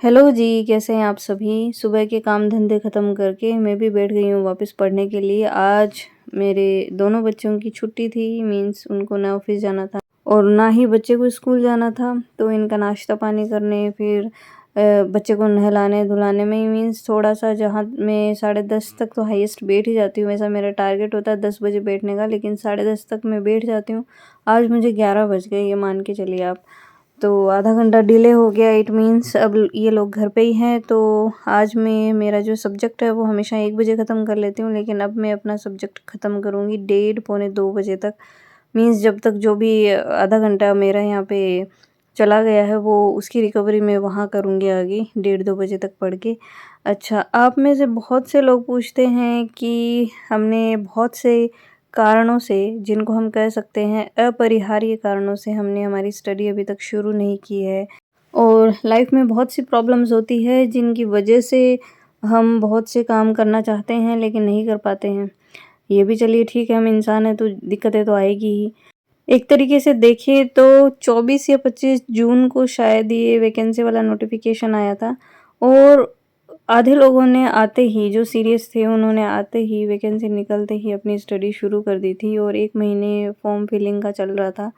Hello जी, कैसे हैं आप सभी? सुबह के काम धंधे ख़त्म करके मैं भी बैठ गई हूँ वापस पढ़ने के लिए। आज मेरे दोनों बच्चों की छुट्टी थी, मीन्स उनको ना ऑफिस जाना था और ना ही बच्चे को स्कूल जाना था। तो इनका नाश्ता पानी करने फिर बच्चे को नहलाने-धुलाने में ही मीन्स थोड़ा-सा, जहाँ मैं 10:30 तक तो हाईएस्ट बैठ ही जाती हूँ। वैसा मेरा टारगेट होता है 10 बजे बैठने का, लेकिन 10:30 तक मैं बैठ जाती हूँ। आज मुझे 11 बज गए, ये मान के चलिए आप। तो आधा घंटा डिले हो गया। इट मीन्स अब ये लोग घर पे ही हैं, तो आज मैं मेरा जो सब्जेक्ट है वो हमेशा 1 बजे ख़त्म कर लेती हूँ, लेकिन अब मैं अपना सब्जेक्ट ख़त्म करूँगी 1:30 पौने 2 बजे तक। मीन्स जब तक जो भी आधा घंटा मेरा यहाँ पे चला गया है वो उसकी रिकवरी मैं वहाँ करूँगी आगे 1:30-2 बजे तक पढ़ के। अच्छा, आप में से बहुत से लोग पूछते हैं कि हमने बहुत से कारणों से, जिनको हम कह सकते हैं अपरिहार्य कारणों से, हमने हमारी स्टडी अभी तक शुरू नहीं की है और लाइफ में बहुत सी प्रॉब्लम्स होती है जिनकी वजह से हम बहुत से काम करना चाहते हैं लेकिन नहीं कर पाते हैं। ये भी चलिए ठीक है, हम इंसान हैं तो दिक्कतें तो आएगी ही। एक तरीके से देखें तो 24 या 25 जून को शायद ये वैकेंसी वाला नोटिफिकेशन आया था और आधे लोगों ने आते ही, जो सीरियस थे उन्होंने आते ही, वैकेंसी निकलते ही अपनी स्टडी शुरू कर दी थी और 1 महीने फॉर्म फिलिंग का चल रहा था।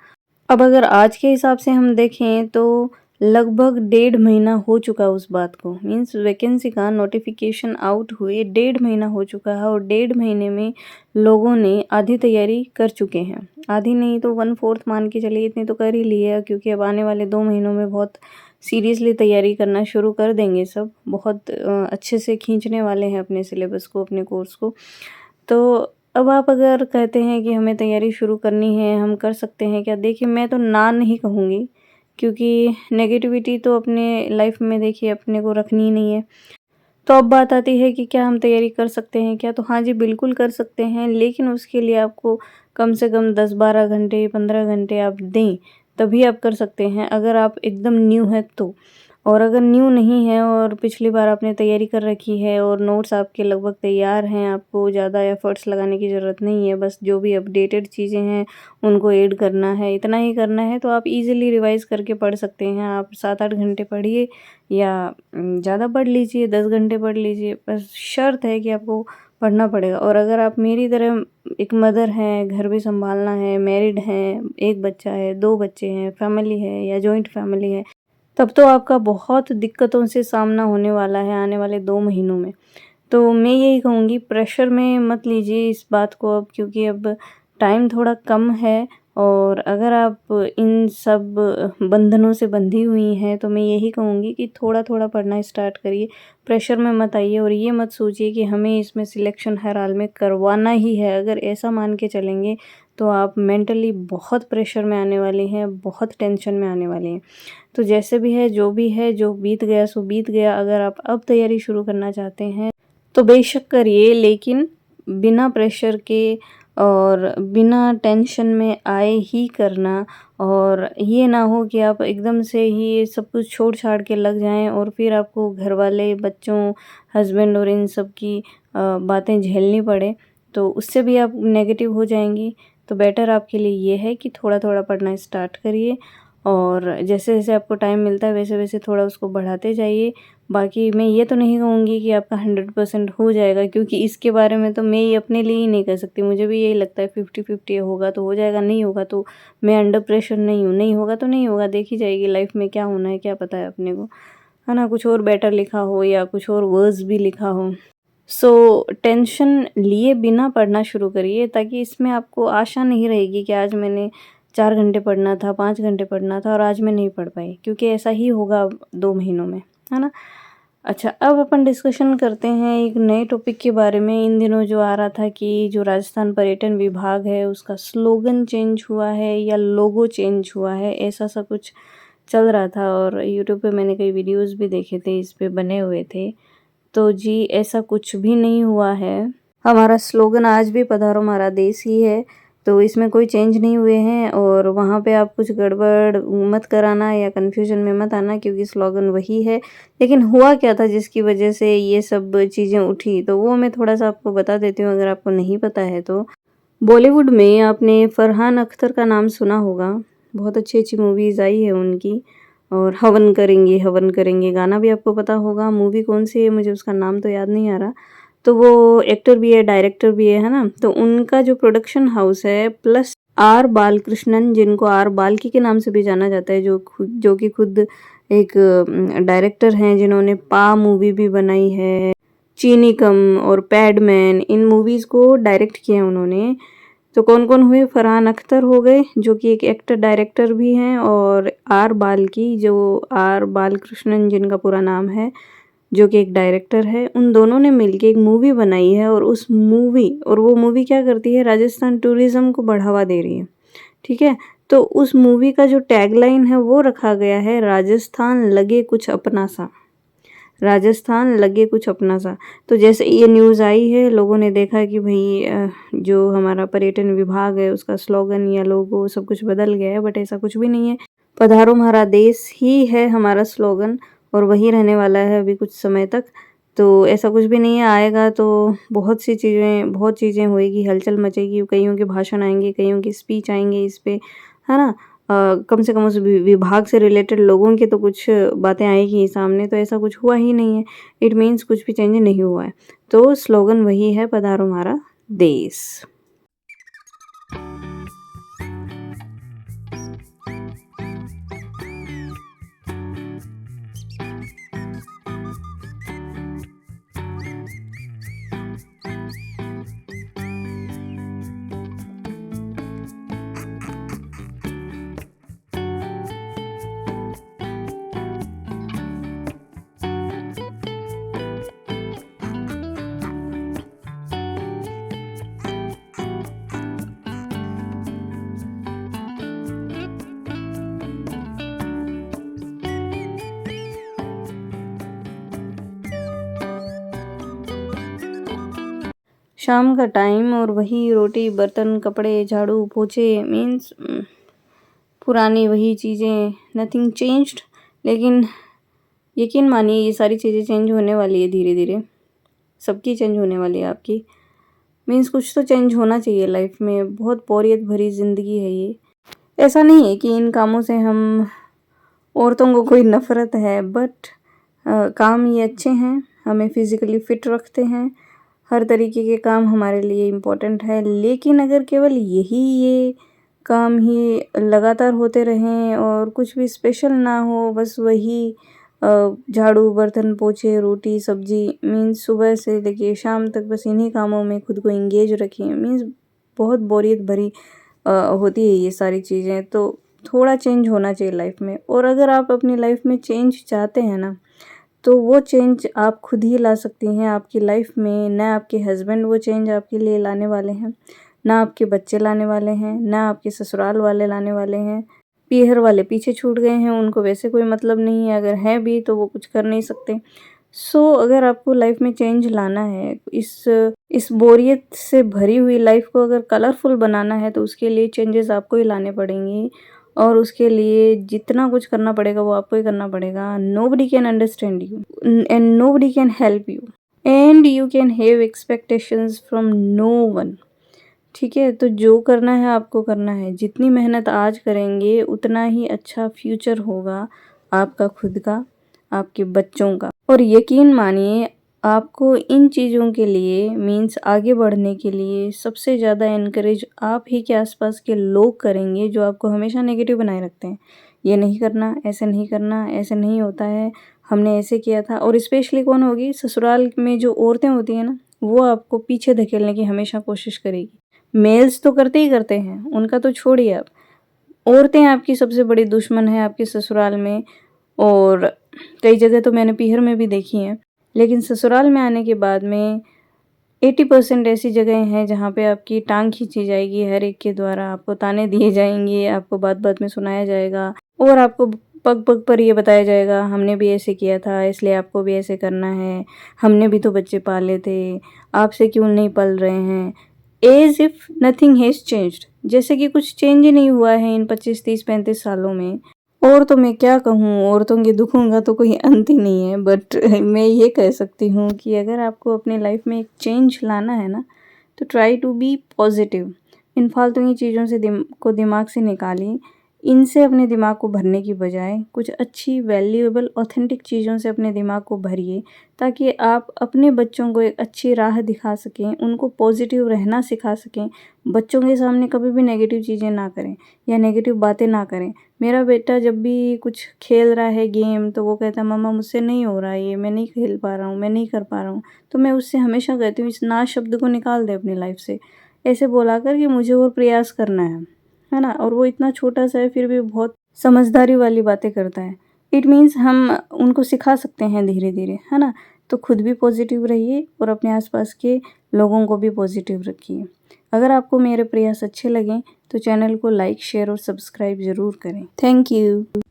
अब अगर आज के हिसाब से हम देखें तो लगभग 1.5 महीना हो चुका उस बात को, मीन्स वैकेंसी का नोटिफिकेशन आउट हुए 1.5 महीना हो चुका है और 1.5 महीने में लोगों ने आधी तैयारी कर चुके हैं। आधी नहीं तो 1/4 मान के चलिए, इतनी तो कर ही ली है, क्योंकि अब आने वाले 2 महीनों में बहुत सीरियसली तैयारी करना शुरू कर देंगे सब। बहुत अच्छे से खींचने वाले हैं अपने सिलेबस को, अपने कोर्स को। तो अब आप अगर कहते हैं कि हमें तैयारी शुरू करनी है, हम कर सकते हैं क्या? देखिए, मैं तो ना नहीं कहूँगी, क्योंकि नेगेटिविटी तो अपने लाइफ में देखिए अपने को रखनी ही नहीं है। तो अब बात आती है कि क्या हम तैयारी कर सकते हैं क्या? तो हाँ जी, बिल्कुल कर सकते हैं, लेकिन उसके लिए आपको कम से कम 10-12 घंटे, 15 घंटे आप दें, तभी आप कर सकते हैं, अगर आप एकदम न्यू हैं तो। और अगर न्यू नहीं है और पिछली बार आपने तैयारी कर रखी है और नोट्स आपके लगभग तैयार हैं, आपको ज़्यादा एफ़र्ट्स लगाने की ज़रूरत नहीं है, बस जो भी अपडेटेड चीज़ें हैं उनको ऐड करना है, इतना ही करना है, तो आप ईज़िली रिवाइज़ करके पढ़ सकते हैं। आप 7-8 घंटे पढ़िए या ज़्यादा पढ़ लीजिए, 10 घंटे पढ़ लीजिए, बस शर्त है कि आपको पढ़ना पड़ेगा। और अगर आप मेरी तरह एक मदर हैं, घर भी सँभालना है, मैरिड हैं, 1 बच्चा है, 2 बच्चे हैं, फैमिली है या जॉइंट फैमिली है, तब तो आपका बहुत दिक्कतों से सामना होने वाला है आने वाले 2 महीनों में। तो मैं यही कहूँगी, प्रेशर में मत लीजिए इस बात को अब, क्योंकि अब टाइम थोड़ा कम है और अगर आप इन सब बंधनों से बंधी हुई हैं तो मैं यही कहूँगी कि थोड़ा-थोड़ा पढ़ना स्टार्ट करिए। प्रेशर में मत आइए और ये मत सोचिए कि हमें इसमें सिलेक्शन हर हाल में करवाना ही है। अगर ऐसा मान के चलेंगे तो आप मेंटली बहुत प्रेशर में आने वाली हैं, बहुत टेंशन में आने वाली हैं। तो जैसे भी है, जो भी है, जो बीत गया सो बीत गया। अगर आप अब तैयारी शुरू करना चाहते हैं तो बेशक करिए, लेकिन बिना प्रेशर के और बिना टेंशन में आए ही करना। और ये ना हो कि आप एकदम से ही सब कुछ छोड़-छाड़ के लग जाएँ और फिर आपको घरवाले, बच्चों, हस्बैंड और इन सब की बातें झेलनी पड़े, तो उससे भी आप नेगेटिव हो जाएँगी। तो बेटर आपके लिए ये है कि थोड़ा-थोड़ा पढ़ना स्टार्ट करिए और जैसे-जैसे आपको टाइम मिलता है वैसे-वैसे थोड़ा उसको बढ़ाते जाइए। बाकी मैं ये तो नहीं कहूँगी कि आपका 100% हो जाएगा, क्योंकि इसके बारे में तो मैं ही अपने लिए ही नहीं कह सकती। मुझे भी यही लगता है 50-50 होगा तो हो जाएगा, नहीं होगा तो मैं अंडर प्रेशर नहीं हूँ, नहीं होगा तो नहीं होगा, देखी जाएगी लाइफ में क्या होना है, क्या पता है अपने को, है ना? कुछ और बेटर लिखा हो या कुछ और वर्स भी लिखा हो। सो टेंशन लिए बिना पढ़ना शुरू करिए, ताकि इसमें आपको आशा नहीं रहेगी कि आज मैंने 4 घंटे पढ़ना था, 5 घंटे पढ़ना था और आज मैं नहीं पढ़ पाई, क्योंकि ऐसा ही होगा अब 2 महीनों में, है ना? अच्छा, अब अपन डिस्कशन करते हैं एक नए टॉपिक के बारे में। इन दिनों जो आ रहा था कि जो राजस्थान पर्यटन विभाग है उसका स्लोगन चेंज हुआ है या लोगो चेंज हुआ है, ऐसा सा कुछ चल रहा था और यूट्यूब पे मैंने कई वीडियोज़ भी देखे थे, इस पे बने हुए थे। तो जी, ऐसा कुछ भी नहीं हुआ है। हमारा स्लोगन आज भी पधारो हमारा देश ही है, तो इसमें कोई चेंज नहीं हुए हैं और वहाँ पे आप कुछ गड़बड़ मत कराना या कन्फ्यूजन में मत आना, क्योंकि स्लोगन वही है। लेकिन हुआ क्या था जिसकी वजह से ये सब चीज़ें उठी, तो वो मैं थोड़ा-सा आपको बता देती हूँ अगर आपको नहीं पता है तो। बॉलीवुड में आपने फरहान अख्तर का नाम सुना होगा, बहुत अच्छी-अच्छी मूवीज़ आई है उनकी और हवन करेंगे गाना भी आपको पता होगा। मूवी कौन सी है मुझे उसका नाम तो याद नहीं आ रहा। तो वो एक्टर भी है, डायरेक्टर भी है ना? तो उनका जो प्रोडक्शन हाउस है प्लस आर बालकृष्णन, जिनको आर बाल्की के नाम से भी जाना जाता है, जो कि खुद एक डायरेक्टर हैं, जिन्होंने पा मूवी भी बनाई है, चीनी कम और पैडमैन, इन मूवीज़ को डायरेक्ट किया है उन्होंने। तो कौन-कौन हुए? फरहान अख्तर हो गए, जो कि एक एक्टर डायरेक्टर भी हैं, और आर बाल्की, जो आर बालकृष्णन जिनका पूरा नाम है, जो कि एक डायरेक्टर है। उन दोनों ने मिलके एक मूवी बनाई है, और वो मूवी क्या करती है? राजस्थान टूरिज़्म को बढ़ावा दे रही है, ठीक है? तो उस मूवी का जो टैगलाइन है वो रखा गया है, राजस्थान लगे कुछ अपना सा। राजस्थान लगे कुछ अपना सा। तो जैसे ये न्यूज़ आई है, लोगों ने देखा कि भई जो हमारा पर्यटन विभाग है उसका स्लोगन या लोगो सब कुछ बदल गया है, बट ऐसा कुछ भी नहीं है। पधारो हमारा देश ही है हमारा स्लोगन, और वही रहने वाला है अभी कुछ समय तक। तो ऐसा कुछ भी नहीं है, आएगा तो बहुत चीज़ें होएगी, हलचल मचेगी, कईयों के भाषण आएँगे, कईयों की स्पीच आएँगे इस पे, है ना? कम से कम उस विभाग से रिलेटेड लोगों की तो कुछ बातें आएगी ही सामने। तो ऐसा कुछ हुआ ही नहीं है। इट मीन्स कुछ भी चेंज नहीं हुआ है। तो स्लोगन वही है, पधारो हमारा देश। शाम का टाइम और वही रोटी, बर्तन, कपड़े, झाड़ू, पोछे, मीन्स पुरानी वही चीज़ें, नथिंग चेंज्ड। लेकिन यकीन मानिए ये सारी चीज़ें चेंज होने वाली है धीरे-धीरे। सबकी चेंज होने वाली है आपकी। मीन्स कुछ तो चेंज होना चाहिए लाइफ में। बहुत बोरियत भरी ज़िंदगी है ये। ऐसा नहीं है कि इन कामों से हम औरतों को कोई नफ़रत है, बट काम ये अच्छे हैं, हमें फिज़िकली फ़िट रखते हैं। हर तरीके के काम हमारे लिए इम्पोर्टेंट है। लेकिन अगर केवल ये काम ही लगातार होते रहें और कुछ भी स्पेशल ना हो, बस वही झाड़ू, बर्तन, पोछे, रोटी, सब्ज़ी, मीन्स सुबह से लेके शाम तक बस इन्हीं कामों में खुद को एंगेज रखें, मीन्स बहुत बोरियत भरी होती है ये सारी चीज़ें। तो थोड़ा चेंज होना चाहिए लाइफ में। और अगर आप अपनी लाइफ में चेंज चाहते हैं ना, तो वो चेंज आप खुद ही ला सकती हैं आपकी लाइफ में। ना आपके हस्बैंड वो चेंज आपके लिए लाने वाले हैं, ना आपके बच्चे लाने वाले हैं, ना आपके ससुराल वाले लाने वाले हैं। पीहर वाले पीछे छूट गए हैं, उनको वैसे कोई मतलब नहीं है, अगर हैं भी तो वो कुछ कर नहीं सकते। सो अगर आपको लाइफ में चेंज लाना है, इस बोरियत से भरी हुई लाइफ को अगर कलरफुल बनाना है, तो उसके लिए चेंजेस आपको ही लाने पड़ेंगे, और उसके लिए जितना कुछ करना पड़ेगा वो आपको ही करना पड़ेगा। Nobody can understand you and nobody can help you, and you can have expectations from no one. ठीक है? तो जो करना है आपको करना है। जितनी मेहनत आज करेंगे उतना ही अच्छा फ्यूचर होगा आपका खुद का, आपके बच्चों का। और यकीन मानिए, आपको इन चीज़ों के लिए, मीन्स आगे बढ़ने के लिए सबसे ज़्यादा एनकरेज आप ही के आसपास के लोग करेंगे, जो आपको हमेशा नेगेटिव बनाए रखते हैं। ये नहीं करना, ऐसे नहीं करना, ऐसे नहीं होता है, हमने ऐसे किया था। और स्पेशली कौन होगी? ससुराल में जो औरतें होती हैं ना, वो आपको पीछे धकेलने की हमेशा कोशिश करेगी। मेल्स तो करते ही करते हैं, उनका तो छोड़िए आप। औरतें आपकी सबसे बड़ी दुश्मन है आपके ससुराल में, और कई जगह तो मैंने पीहर में भी देखी हैं। लेकिन ससुराल में आने के बाद में 80% ऐसी जगह हैं जहाँ पे आपकी टांग खींची जाएगी हर एक के द्वारा, आपको ताने दिए जाएंगे, आपको बात-बात में सुनाया जाएगा, और आपको पग-पग पर ये बताया जाएगा, हमने भी ऐसे किया था इसलिए आपको भी ऐसे करना है, हमने भी तो बच्चे पाले थे, आपसे क्यों नहीं पल रहे हैं। As if nothing has changed, जैसे कि कुछ चेंज ही नहीं हुआ है इन 25, 30, 35 सालों में। और तो मैं क्या कहूँ, औरतों के दुखों का तो कोई अंत ही नहीं है। बट मैं ये कह सकती हूँ कि अगर आपको अपनी लाइफ में एक चेंज लाना है ना, तो ट्राई टू बी पॉजिटिव। इन फालतू की चीज़ों से दिमाग से निकालिए। इनसे अपने दिमाग को भरने की बजाय कुछ अच्छी वैल्यूएबल ऑथेंटिक चीज़ों से अपने दिमाग को भरिए, ताकि आप अपने बच्चों को एक अच्छी राह दिखा सकें, उनको पॉजिटिव रहना सिखा सकें। बच्चों के सामने कभी भी नेगेटिव चीज़ें ना करें या नेगेटिव बातें ना करें। मेरा बेटा जब भी कुछ खेल रहा है गेम, तो वो कहता है मम्मा मुझसे नहीं हो रहा है ये, मैं नहीं खेल पा रहा हूँ, मैं नहीं कर पा रहा हूँ। तो मैं उससे हमेशा कहती हूँ इस ना शब्द को निकाल दे अपनी लाइफ से, ऐसे बोला कर कि मुझे और प्रयास करना है ना। और वो इतना छोटा-सा है फिर भी बहुत समझदारी वाली बातें करता है। इट मीन्स हम उनको सिखा सकते हैं धीरे-धीरे, है ना? तो खुद भी पॉजिटिव रहिए और अपने आस-पास के लोगों को भी पॉजिटिव रखिए। अगर आपको मेरे प्रयास अच्छे लगें तो चैनल को लाइक, शेयर और सब्सक्राइब ज़रूर करें। Thank you.